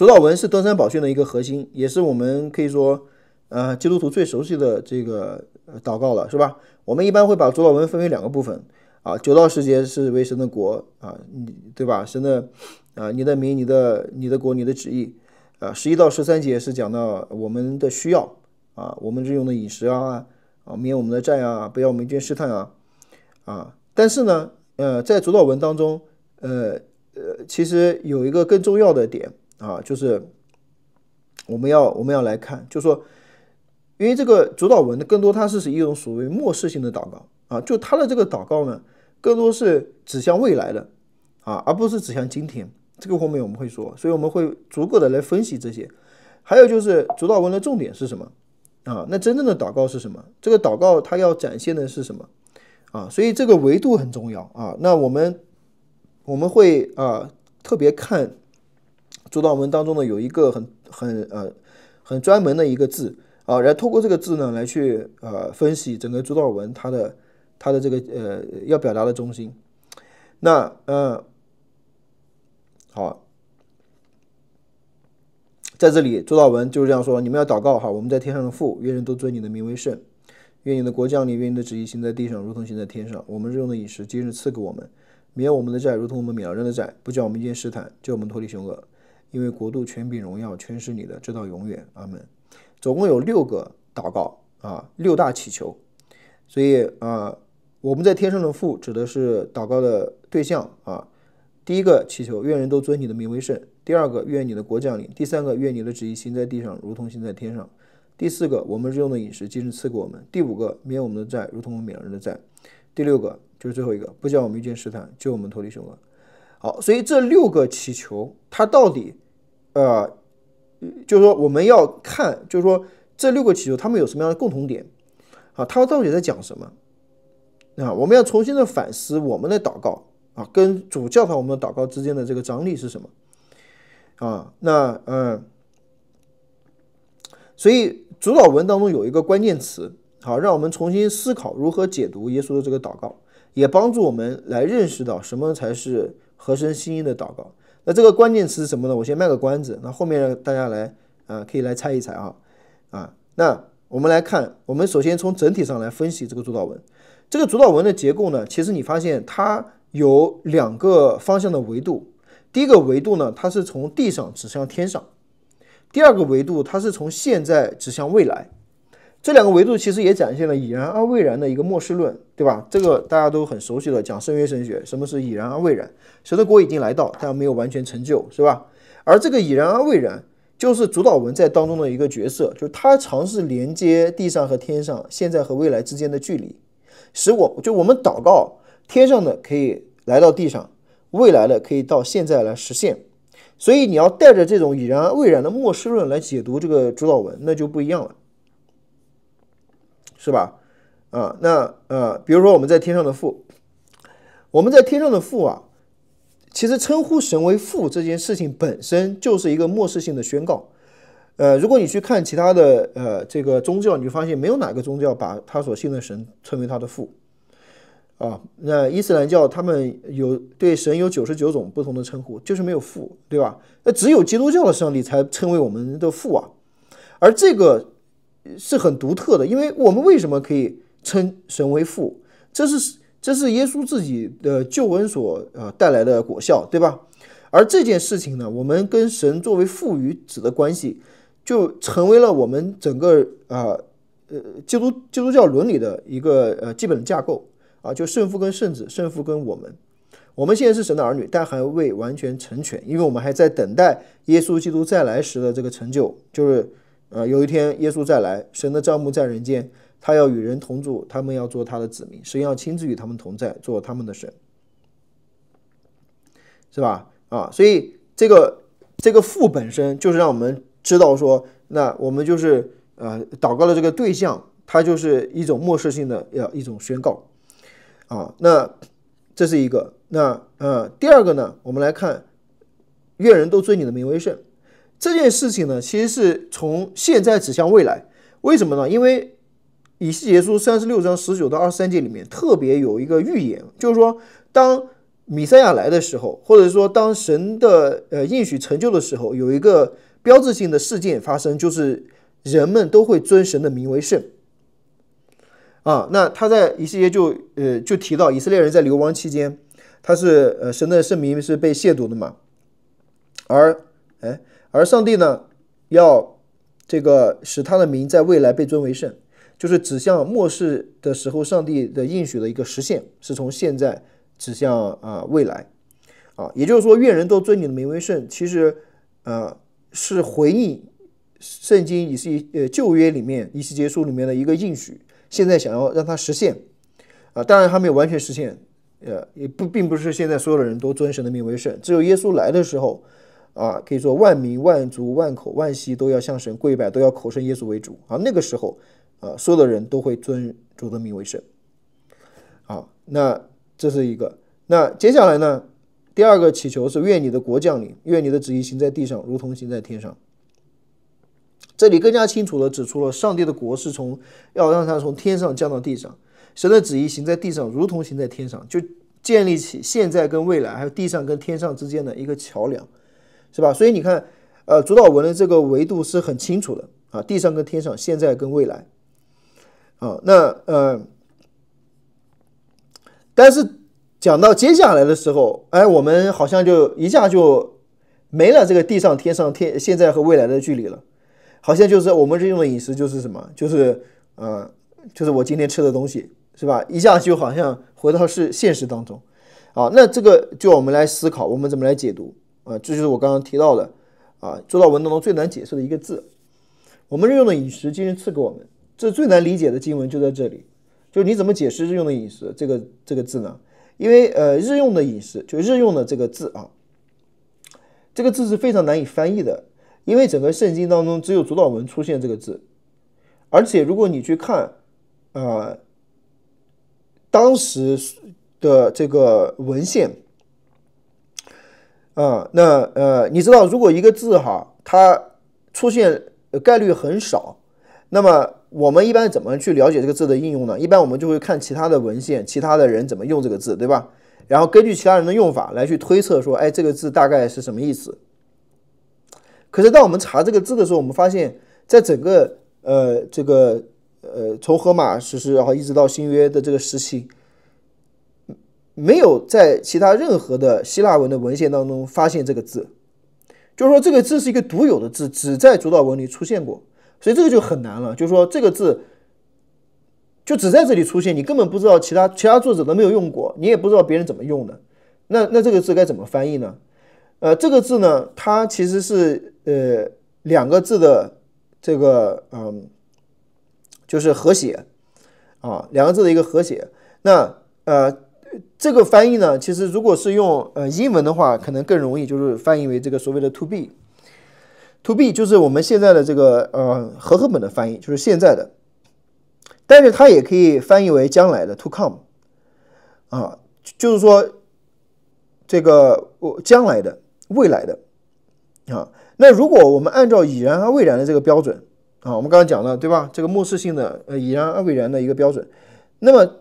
主祷文是登山宝训的一个核心，也是我们可以说基督徒最熟悉的这个祷告了，是吧？我们一般会把主祷文分为2个部分啊，9到10节是为神的国啊，对吧？神的你的名、你的国、你的旨意11到13节是讲到我们的需要啊，我们日用的饮食免我们的债不要我们遇见试探但是呢在主祷文当中其实有一个更重要的点就是我们要来看，就是说，因为这个主祷文更多它是一种所谓末世性的祷告就它的这个祷告呢，更多是指向未来的而不是指向今天。这个后面我们会说，所以我们会逐个的来分析这些。还有就是主祷文的重点是什么那真正的祷告是什么？这个祷告它要展现的是什么所以这个维度很重要那我们会特别看主祷文当中的有一个很专门的一个字来透过这个字呢来去分析整个主祷文它的这个要表达的中心。那好，在这里主祷文就是这样说：你们要祷告我们在天上的父，愿人都尊你的名为圣，愿你的国降临，愿你的旨意行在地上如同行在天上。我们日用的饮食今日赐给我们，免我们的债如同我们免了人的债，不叫我们遇见试探，救我们脱离凶恶，因为国度权柄荣耀全是你的，直到永远，阿们。总共有6个祷告6大祈求。所以我们在天上的父指的是祷告的对象第一个祈求，愿人都尊你的名为圣；第二个，愿你的国降临；第三个，愿你的旨意行在地上如同行在天上；第四个，我们日用的饮食今日赐给我们；第5个，免我们的债如同我们免了人的债；第6个就是最后一个，不叫我们遇见试探，救我们脱离凶恶。好，所以这6个祈求它到底就是说我们要看，就是说这6个祈求他们有什么样的共同点它到底在讲什么我们要重新的反思我们的祷告跟主教导我们的祷告之间的这个张力是什么所以主祷文当中有一个关键词让我们重新思考如何解读耶稣的这个祷告，也帮助我们来认识到什么才是合神心意的祷告。那这个关键词是什么呢？我先卖个关子，那后面大家来可以来猜一猜那我们来看，我们首先从整体上来分析这个主祷文。这个主祷文的结构呢，其实你发现它有2个方向的维度。第一个维度呢，它是从地上指向天上；第二个维度，它是从现在指向未来。这2个维度其实也展现了已然而未然的一个末世论，对吧？这个大家都很熟悉的，讲圣约神学，什么是已然而未然？神的国已经来到，但没有完全成就，是吧？而这个已然而未然，就是主祷文在当中的一个角色，就是它尝试连接地上和天上、现在和未来之间的距离，使我们祷告，天上的可以来到地上，未来的可以到现在来实现。所以你要带着这种已然而未然的末世论来解读这个主祷文，那就不一样了，是吧？比如说我们在天上的父，其实称呼神为父这件事情本身就是一个末世性的宣告。如果你去看其他的这个宗教，你就发现没有哪个宗教把他所信的神称为他的父那伊斯兰教他们对神有99种不同的称呼，就是没有父，对吧？那只有基督教的上帝才称为我们的父而这个是很独特的，因为我们为什么可以称神为父？这是耶稣自己的救恩所带来的果效，对吧？而这件事情呢，我们跟神作为父与子的关系，就成为了我们整个基督教伦理的一个基本的架构就圣父跟圣子，圣父跟我们。我们现在是神的儿女，但还未完全成全，因为我们还在等待耶稣基督再来时的这个成就，就是有一天耶稣再来，神的帐幕在人间，他要与人同住，他们要做他的子民，神要亲自与他们同在，做他们的神，是吧？所以这个父本身就是让我们知道说，那我们就是祷告的这个对象，它就是一种末世性的一种宣告那这是一个。那第二个呢，我们来看愿人都尊你的名为圣这件事情呢，其实是从现在指向未来。为什么呢？因为以西结书36章19到23节里面特别有一个预言，就是说当弥赛亚来的时候，或者说当神的应许成就的时候，有一个标志性的事件发生，就是人们都会尊神的名为圣啊。那他在以西结就提到以色列人在流亡期间，他是神的圣名是被亵渎的嘛，而上帝呢要这个使他的名在未来被尊为圣，就是指向末世的时候上帝的应许的一个实现，是从现在指向未来啊。也就是说，愿人都尊你的名为圣，其实是回应圣经旧约里面以西结书里面的一个应许，现在想要让它实现啊。当然还没有完全实现，也并不是现在所有的人都尊神的名为圣，只有耶稣来的时候啊，可以说万民万族万口万系都要向神跪拜，都要口称耶稣为主啊。那个时候所有的人都会尊主的名为圣啊。那这是一个。那接下来呢，第二个祈求是愿你的国降临，愿你的旨意行在地上如同行在天上。这里更加清楚地指出了上帝的国是要让它从天上降到地上，神的旨意行在地上如同行在天上，就建立起现在跟未来还有地上跟天上之间的一个桥梁，是吧？所以你看主祷文的这个维度是很清楚的啊，地上跟天上，现在跟未来啊。但是讲到接下来的时候，我们好像就一下就没了这个地上天上现在和未来的距离了，好像就是我们日用的饮食就是什么，就是我今天吃的东西，是吧？一下就好像回到现实当中啊。那这个就我们来思考，我们怎么来解读啊？这就是我刚刚提到的主祷文当中最难解释的一个字。我们日用的饮食今天赐给我们，这最难理解的经文就在这里，就是你怎么解释日用的饮食这个字呢？因为日用的饮食，就日用的这个字啊，这个字是非常难以翻译的，因为整个圣经当中只有主祷文出现这个字，而且如果你去看当时的这个文献你知道如果一个字它出现概率很少，那么我们一般怎么去了解这个字的应用呢？一般我们就会看其他的文献，其他的人怎么用这个字，对吧？然后根据其他人的用法来去推测说，这个字大概是什么意思。可是当我们查这个字的时候，我们发现在整个从荷马史诗然后一直到新约的这个时期，没有在其他任何的希腊文的文献当中发现这个字，就是说这个字是一个独有的字，只在主祷文里出现过。所以这个就很难了，就是说这个字就只在这里出现，你根本不知道其他作者都没有用过，你也不知道别人怎么用的。那这个字该怎么翻译呢？这个字呢，它其实是两个字的这个就是合写啊，两个字的一个合写。那这个翻译呢，其实如果是用英文的话，可能更容易，就是翻译为这个所谓的 to be。to be 就是我们现在的这个和合本的翻译，就是现在的，但是它也可以翻译为将来的 to come 啊，就是说这个将来的未来的啊。那如果我们按照已然而未然的这个标准啊，我们刚刚讲了对吧？这个末世性的已然而未然的一个标准，那么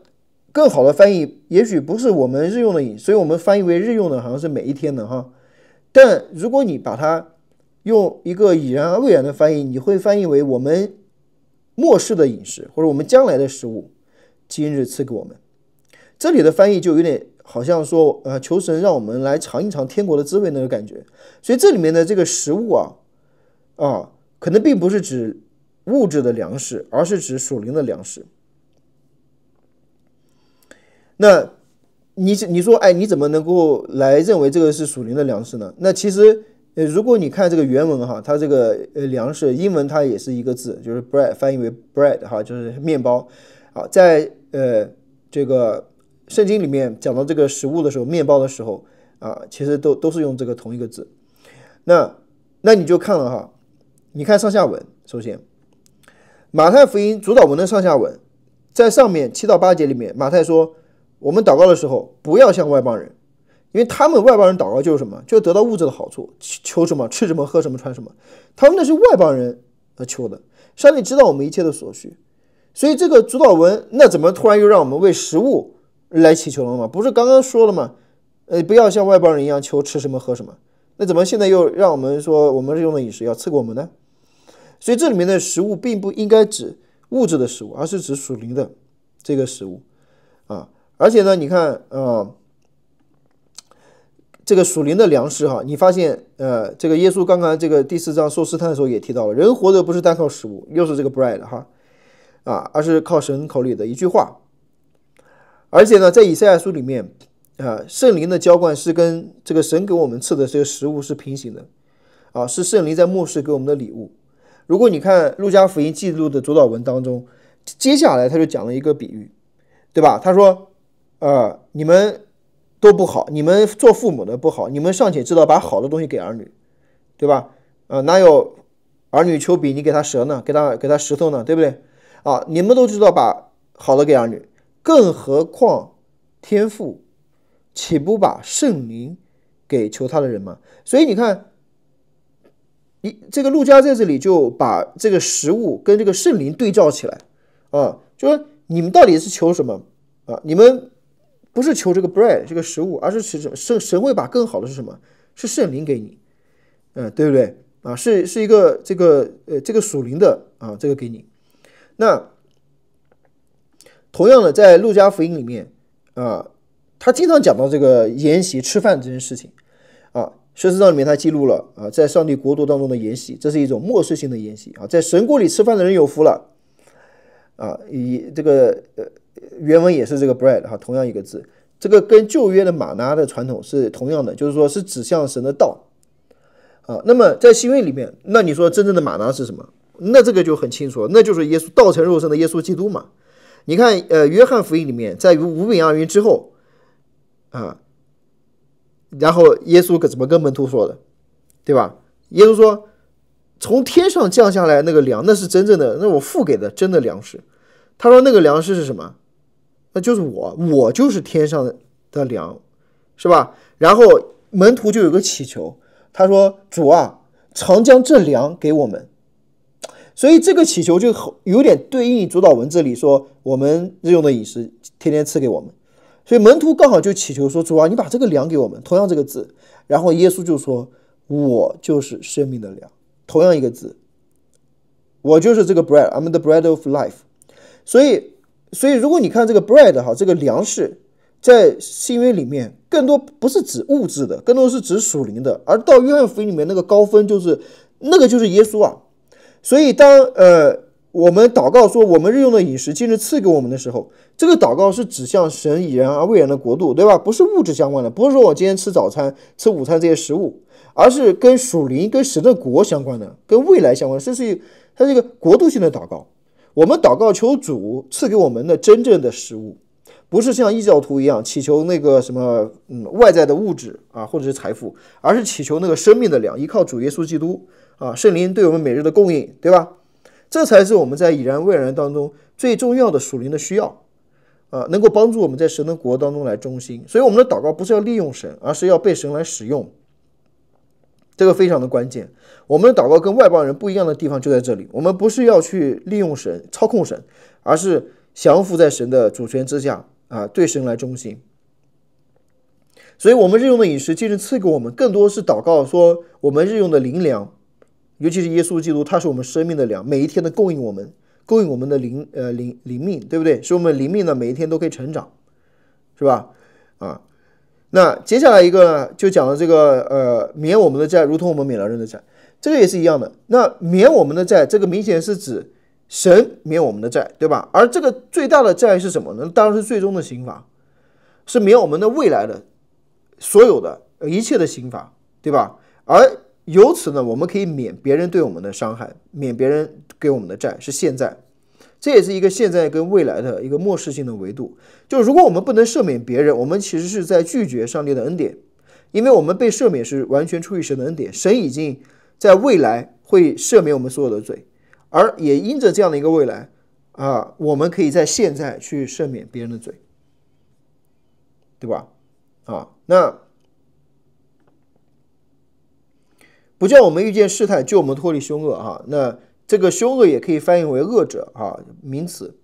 更好的翻译也许不是我们日用的所以我们翻译为日用的好像是每一天的哈。但如果你把它用一个已然而未然的翻译，你会翻译为我们末世的饮食，或者我们将来的食物，今日赐给我们。这里的翻译就有点好像说求神让我们来尝一尝天国的滋味那个感觉。所以这里面的这个食物可能并不是指物质的粮食，而是指属灵的粮食。那你说你怎么能够来认为这个是属灵的粮食呢？那其实如果你看这个原文它这个粮食英文它也是一个字，就是 bread， 翻译为 bread 就是面包在这个圣经里面讲到这个食物的时候，面包的时候其实都是用这个同一个字。那你就看了你看上下文，首先马太福音主祷文的上下文，在上面7到8节里面，马太说我们祷告的时候不要像外邦人，因为他们外邦人祷告就是什么，就得到物质的好处，求什么吃什么喝什么穿什么，他们那是外邦人求的。上帝知道我们一切的所需，所以这个主祷文那怎么突然又让我们为食物来祈求了吗？不是刚刚说了吗？不要像外邦人一样求吃什么喝什么。那怎么现在又让我们说我们日用的饮食要赐给我们呢？所以这里面的食物并不应该指物质的食物，而是指属灵的这个食物啊。而且呢，你看这个属灵的粮食哈，你发现这个耶稣刚刚这个第4章受试探的时候也提到了，人活着不是单靠食物，又是这个 bread 哈而是靠神口里的一句话。而且呢，在以赛亚书里面圣灵的浇灌是跟这个神给我们赐的这个食物是平行的是圣灵在末世给我们的礼物。如果你看路加福音记录的主祷文当中，接下来他就讲了一个比喻，对吧？他说你们都不好，你们做父母的不好，你们尚且知道把好的东西给儿女，对吧？哪有儿女求比你给他蛇呢？给他石头呢，对不对？你们都知道把好的给儿女，更何况天父岂不把圣灵给求他的人吗？所以你看，这个路加在这里就把这个食物跟这个圣灵对照起来就说你们到底是求什么你们不是求这个 bread 这个食物，而是神会把更好的是什么？是圣灵给你，对不对是一个这个属灵的这个给你。那同样的，在路加福音里面他经常讲到这个筵席吃饭这件事情14章里面他记录了在上帝国度当中的筵席，这是一种末世性的筵席在神国里吃饭的人有福了以这个原文也是这个 bread 同样一个字，这个跟旧约的玛拿的传统是同样的，就是说是指向神的道那么在新约里面，那你说真正的玛拿是什么？那这个就很清楚了，那就是耶稣道成肉身的耶稣基督嘛。你看约翰福音里面在五饼二鱼之后然后耶稣怎么跟门徒说的，对吧？耶稣说从天上降下来那个粮，那是真正的，那我父给的真的粮食。他说那个粮食是什么？那就是我就是天上的粮，是吧？然后门徒就有个祈求，他说主常将这粮给我们。所以这个祈求就有点对应主祷文这里说我们日用的饮食天天赐给我们。所以门徒刚好就祈求说主你把这个粮给我们，同样这个字。然后耶稣就说我就是生命的粮，同样一个字，我就是这个 bread I'm the bread of life。 所以如果你看这个 bread 这个粮食在新约里面更多不是指物质的，更多是指属灵的，而到约翰福音里面那个高分就是那个就是耶稣所以当我们祷告说我们日用的饮食今日赐给我们的时候，这个祷告是指向神已然而未然的国度，对吧？不是物质相关的，不是说我今天吃早餐吃午餐这些食物，而是跟属灵跟神的国相关的，跟未来相关的，它是一个国度性的祷告。我们祷告求主赐给我们的真正的食物，不是像异教徒一样祈求那个什么外在的物质或者是财富，而是祈求那个生命的粮，依靠主耶稣基督圣灵对我们每日的供应，对吧？这才是我们在已然未然当中最重要的属灵的需要能够帮助我们在神的国当中来忠心。所以我们的祷告不是要利用神，而是要被神来使用，这个非常的关键。我们的祷告跟外邦人不一样的地方就在这里，我们不是要去利用神操控神，而是降服在神的主权之下对神来忠心。所以我们日用的饮食今日赐给我们，更多是祷告说我们日用的灵粮，尤其是耶稣基督，他是我们生命的粮，每一天的供应我们的灵命，对不对？使我们灵命呢每一天都可以成长，是吧？那接下来一个呢，就讲了这个免我们的债，如同我们免了人的债，这个也是一样的。那免我们的债，这个明显是指神免我们的债，对吧？而这个最大的债是什么呢？当然是最终的刑罚，是免我们的未来的所有的一切的刑罚，对吧？而由此呢，我们可以免别人对我们的伤害，免别人给我们的债，是现在。这也是一个现在跟未来的一个末世性的维度。就如果我们不能赦免别人，我们其实是在拒绝上帝的恩典，因为我们被赦免是完全出于神的恩典，神已经在未来会赦免我们所有的罪，而也因着这样的一个未来我们可以在现在去赦免别人的罪，对吧？那不叫我们遇见试探，救我们脱离凶恶那这个凶恶也可以翻译为恶者名词。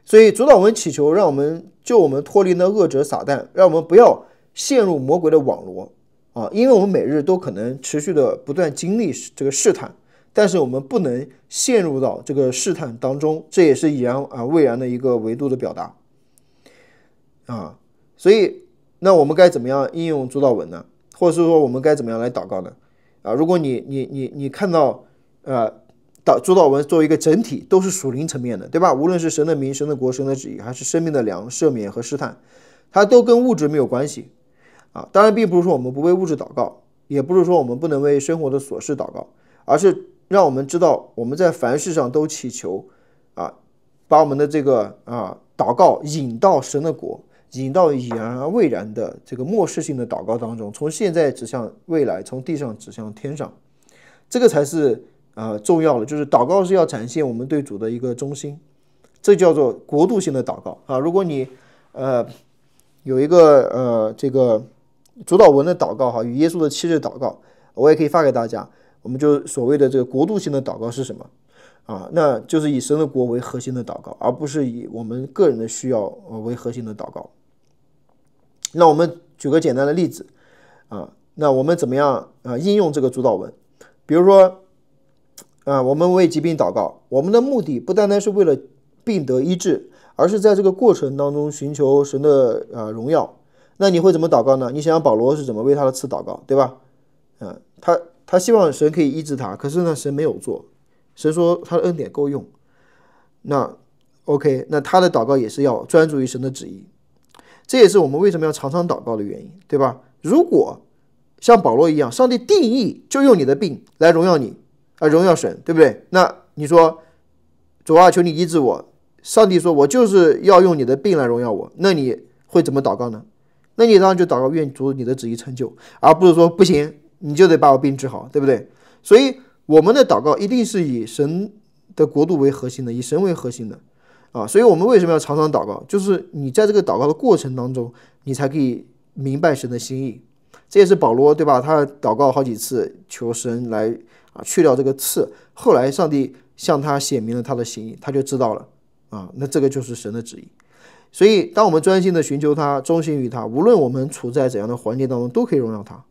所以主祷文祈求让我们救我们脱离那恶者撒旦，让我们不要陷入魔鬼的网罗啊，因为我们每日都可能持续的不断经历这个试探，但是我们不能陷入到这个试探当中，这也是已然未然的一个维度的表达啊。所以那我们该怎么样应用主祷文呢？或者是说我们该怎么样来祷告呢？如果你看到主祷文作为一个整体都是属灵层面的，对吧？无论是神的名、神的国、神的旨意，还是生命的粮、赦免和试探，它都跟物质没有关系啊。当然并不是说我们不为物质祷告，也不是说我们不能为生活的琐事祷告，而是让我们知道我们在凡事上都祈求把我们的这个祷告引到神的国，引到已然而未然的这个末世性的祷告当中，从现在指向未来，从地上指向天上，这个才是重要的。就是祷告是要展现我们对主的一个忠心，这叫做国度性的祷告啊。如果你有一个这个主祷文的祷告与耶稣的七日祷告，我也可以发给大家。我们就所谓的这个国度性的祷告是什么那就是以神的国为核心的祷告，而不是以我们个人的需要为核心的祷告。那我们举个简单的例子那我们怎么样应用这个主祷文？比如说我们为疾病祷告，我们的目的不单单是为了病得医治，而是在这个过程当中寻求神的荣耀。那你会怎么祷告呢？你想想保罗是怎么为他的刺祷告，对吧？他希望神可以医治他，可是呢神没有做，神说他的恩典够用。那 OK， 那他的祷告也是要专注于神的旨意，这也是我们为什么要常常祷告的原因，对吧？如果像保罗一样，上帝定义就用你的病来荣耀你荣耀神，对不对？那你说主求你医治我，上帝说我就是要用你的病来荣耀我，那你会怎么祷告呢？那你当然就祷告愿主你的旨意成就，而不是说不行你就得把我病治好，对不对？所以我们的祷告一定是以神的国度为核心的，以神为核心的所以我们为什么要常常祷告？就是你在这个祷告的过程当中，你才可以明白神的心意。这也是保罗，对吧？他祷告好几次，求神来去掉这个刺，后来上帝向他显明了他的心意，他就知道了那这个就是神的旨意。所以当我们专心的寻求他，忠心于他，无论我们处在怎样的环境当中，都可以荣耀他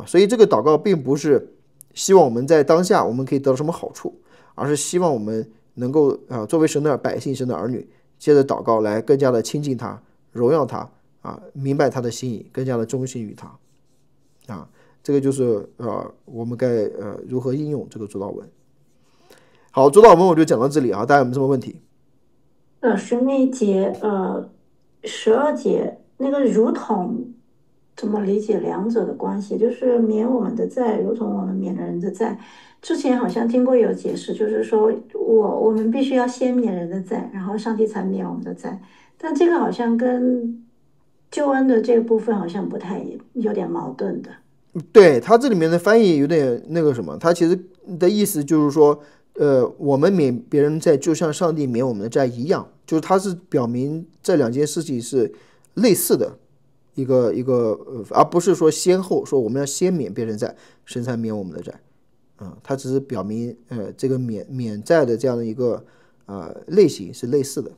所以这个祷告并不是希望我们在当下我们可以得到什么好处，而是希望我们能够作为神的百姓，神的儿女，接着祷告来更加的亲近他，荣耀他明白他的心意，更加的忠心于他这个就是我们该如何应用这个主祷文。好，主祷文我就讲到这里大家有没有什么问题？老师，那一节12节那个如同怎么理解两者的关系？就是免我们的债，如同我们免人的债。之前好像听过有解释，就是说我们必须要先免人的债，然后上帝才免我们的债。但这个好像跟救恩的这个部分好像不太有点矛盾的。对，他这里面的翻译有点那个什么，他其实的意思就是说我们免别人债就像上帝免我们的债一样，就是他是表明这两件事情是类似的一个而不是说先后，说我们要先免别人债，神才免我们的债他只是表明这个免债的这样的一个类型是类似的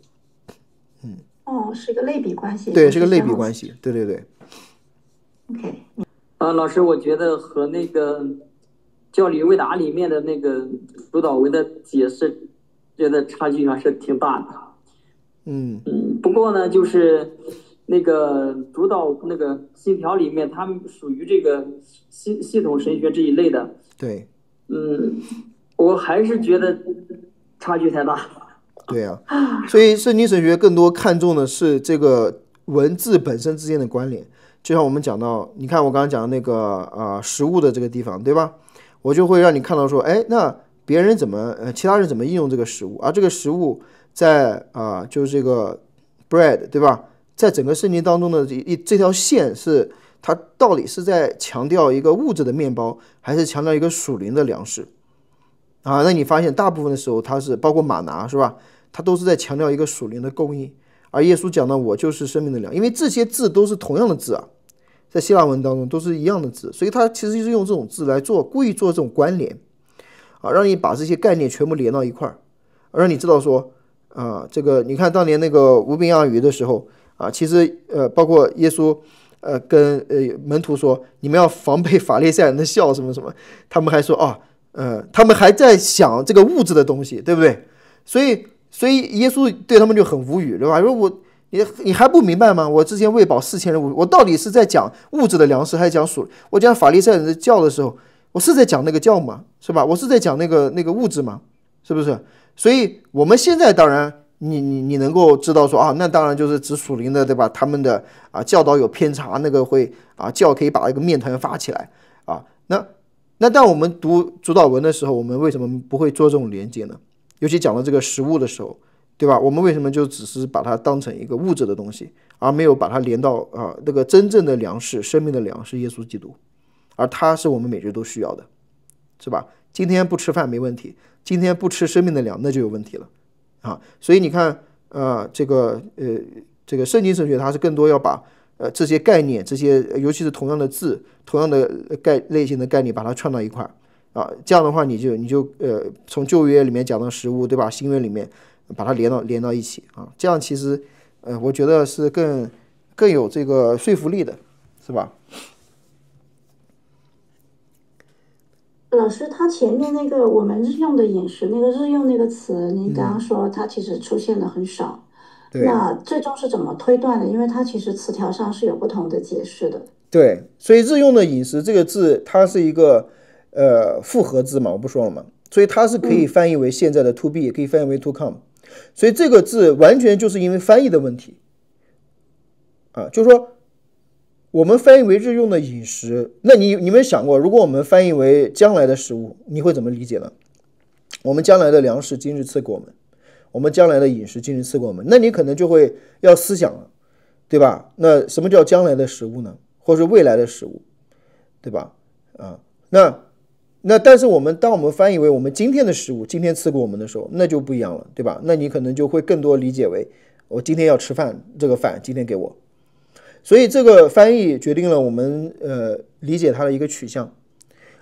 是一个类比关系。对，是个类比关系，对对对。 OK。老师，我觉得和那个教理问答里面的那个主导文的解释，觉得差距还是挺大的。不过呢，就是那个主导那个信条里面，他们属于这个系统神学这一类的。对。我还是觉得差距太大。对所以圣经神学更多看重的是这个文字本身之间的关联。就像我们讲到，你看我刚刚讲的那个食物的这个地方，对吧？我就会让你看到说，那别人怎么其他人怎么应用这个食物，而这个食物在就是这个 bread， 对吧？在整个圣经当中的这条线是它到底是在强调一个物质的面包，还是强调一个属灵的粮食那你发现大部分的时候它是包括玛拿，是吧？它都是在强调一个属灵的供应。而耶稣讲的我就是生命的粮，因为这些字都是同样的字在希腊文当中都是一样的字，所以他其实是用这种字来故意做这种关联让你把这些概念全部连到一块儿，让你知道说这个你看当年那个无病盎痿的时候其实包括耶稣跟门徒说，你们要防备法利赛人的笑什么什么，他们还说他们还在想这个物质的东西，对不对？所以耶稣对他们就很无语，对吧？说你还不明白吗？我之前喂饱4000人，我到底是在讲物质的粮食，还是讲属？我讲法利赛人的教的时候，我是在讲那个教吗？是吧？我是在讲那个物质吗？是不是？所以我们现在当然你能够知道说那当然就是指属灵的，对吧？他们的教导有偏差，那个会教可以把一个面团发起来那当我们读主祷文的时候，我们为什么不会做这种连接呢？尤其讲到这个食物的时候，对吧？我们为什么就只是把它当成一个物质的东西，而没有把它连到那个真正的粮食，生命的粮是耶稣基督，而他是我们每日都需要的，是吧？今天不吃饭没问题，今天不吃生命的粮那就有问题了所以你看这个圣经神学它是更多要把这些概念，这些尤其是同样的字，同样的类型的概念，把它串到一块这样的话你就从旧约里面讲到食物，对吧？新约里面把它连到一起这样其实我觉得是更有这个说服力的，是吧？老师，他前面那个我们日用的饮食，那个日用那个词，您刚刚说它其实出现的很少，那最终是怎么推断的？因为它其实词条上是有不同的解释的。对，所以日用的饮食这个字，它是一个复合字嘛，我不说了嘛，所以它是可以翻译为现在的 to be， 也可以翻译为 to come， 所以这个字完全就是因为翻译的问题就是说我们翻译为日用的饮食，那你们想过，如果我们翻译为将来的食物，你会怎么理解呢？我们将来的粮食今日赐给我们，我们将来的饮食今日赐给我们，那你可能就会要思想了，对吧？那什么叫将来的食物呢？或是未来的食物，对吧？那但是当我们翻译为我们今天的食物，今天赐给我们的时候，那就不一样了，对吧？那你可能就会更多理解为我今天要吃饭，这个饭今天给我。所以这个翻译决定了我们理解它的一个取向，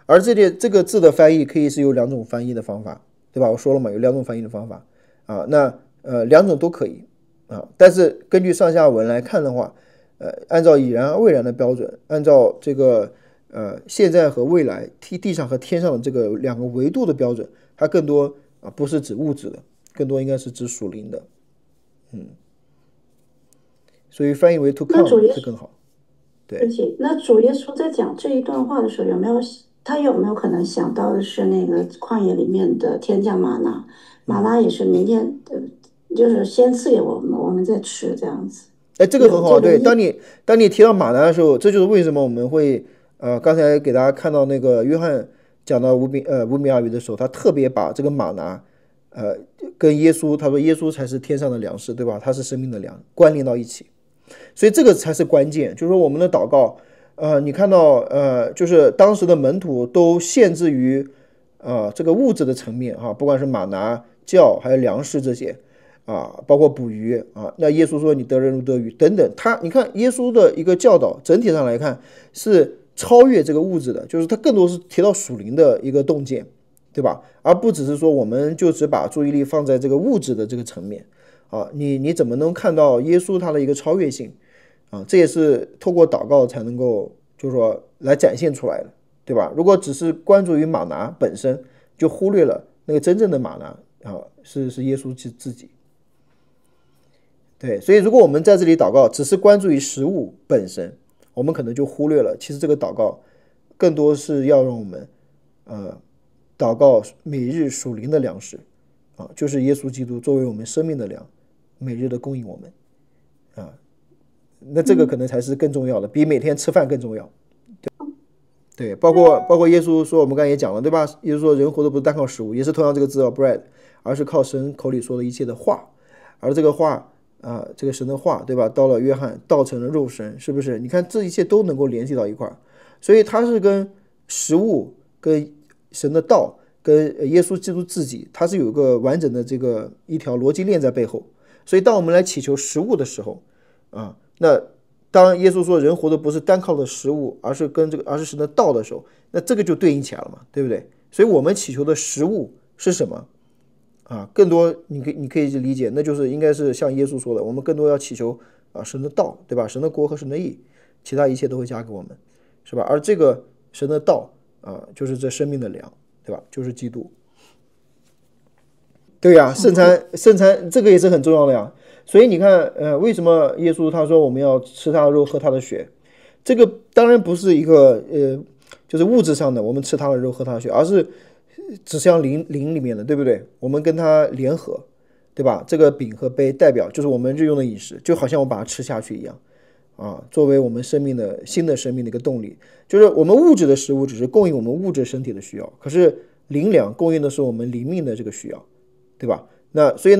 而这个字的翻译可以是有2种翻译的方法，对吧？我说了嘛，有2种翻译的方法那2种都可以但是根据上下文来看的话，按照已然未然的标准，按照这个现在和未来地上和天上的这个2个维度的标准，它更多不是指物质的，更多应该是指属灵的所以翻译为 to come 是更好。对，那主耶稣在讲这一段话的时候，有没有可能想到的是那个旷野里面的天降玛纳？玛纳也是明天就是先赐给我们，我们再吃这样子。这个很好。对，当你提到玛纳的时候，这就是为什么我们会刚才给大家看到那个约翰讲到五饼二鱼的时候，他特别把这个玛纳跟耶稣，他说耶稣才是天上的粮食，对吧？他是生命的粮，关联到一起。所以这个才是关键，就是说我们的祷告你看到就是当时的门徒都限制于这个物质的层面不管是玛拿酵还有粮食这些包括捕鱼那耶稣说你得人如得鱼等等，你看耶稣的一个教导整体上来看是超越这个物质的，就是他更多是提到属灵的一个洞见，对吧？而不只是说我们就只把注意力放在这个物质的这个层面你怎么能看到耶稣他的一个超越性这也是透过祷告才能够就是说来展现出来的，对吧？如果只是关注于玛拿本身，就忽略了那个真正的玛拿是耶稣自己。对，所以如果我们在这里祷告只是关注于食物本身，我们可能就忽略了其实这个祷告更多是要让我们祷告每日属灵的粮食就是耶稣基督作为我们生命的粮，每日的供应我们那这个可能才是更重要的，比每天吃饭更重要。对，包括耶稣说，我们刚才也讲了，对吧？耶稣说人活的不是单靠食物，也是同样这个字bread， 而是靠神口里说的一切的话，而这个话这个神的话，对吧？到了约翰道成了肉身，是不是？你看这一切都能够联系到一块儿，所以它是跟食物、跟神的道、跟耶稣基督自己，它是有一个完整的这个一条逻辑链在背后。所以当我们来祈求食物的时候那当耶稣说人活的不是单靠的食物，而是神的道的时候，那这个就对应起来了嘛，对不对？所以我们祈求的食物是什么更多你可以理解，那就是应该是像耶稣说的，我们更多要祈求神的道，对吧？神的国和神的义，其他一切都会加给我们，是吧？而这个神的道就是这生命的粮，对吧？就是基督。对呀，圣餐这个也是很重要的呀。所以你看，为什么耶稣他说我们要吃他的肉喝他的血？这个当然不是一个就是物质上的，我们吃他的肉喝他的血，而是指向灵里面的，对不对？我们跟他联合，对吧？这个饼和杯代表就是我们日用的饮食，就好像我把它吃下去一样作为我们新的生命的一个动力。就是我们物质的食物只是供应我们物质身体的需要，可是灵粮供应的是我们灵命的这个需要，对吧？那所以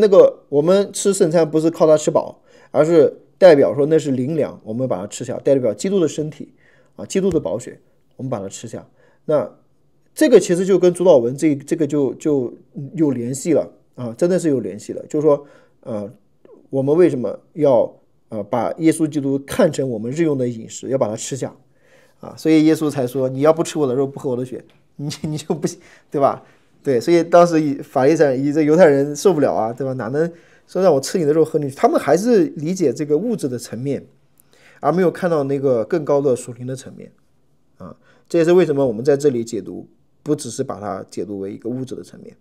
我们吃圣餐不是靠它吃饱，而是代表说那是灵粮，我们把它吃下，代表基督的身体基督的宝血，我们把它吃下。那这个其实就跟主祷文这个就有联系了真的是有联系了。就是说我们为什么要把耶稣基督看成我们日用的饮食，要把它吃下所以耶稣才说你要不吃我的肉不喝我的血，你就不行，对吧？对，所以当时法利赛人这犹太人受不了对吧？哪能说让我吃你的肉喝你？他们还是理解这个物质的层面，而没有看到那个更高的属灵的层面这也是为什么我们在这里解读不只是把它解读为一个物质的层面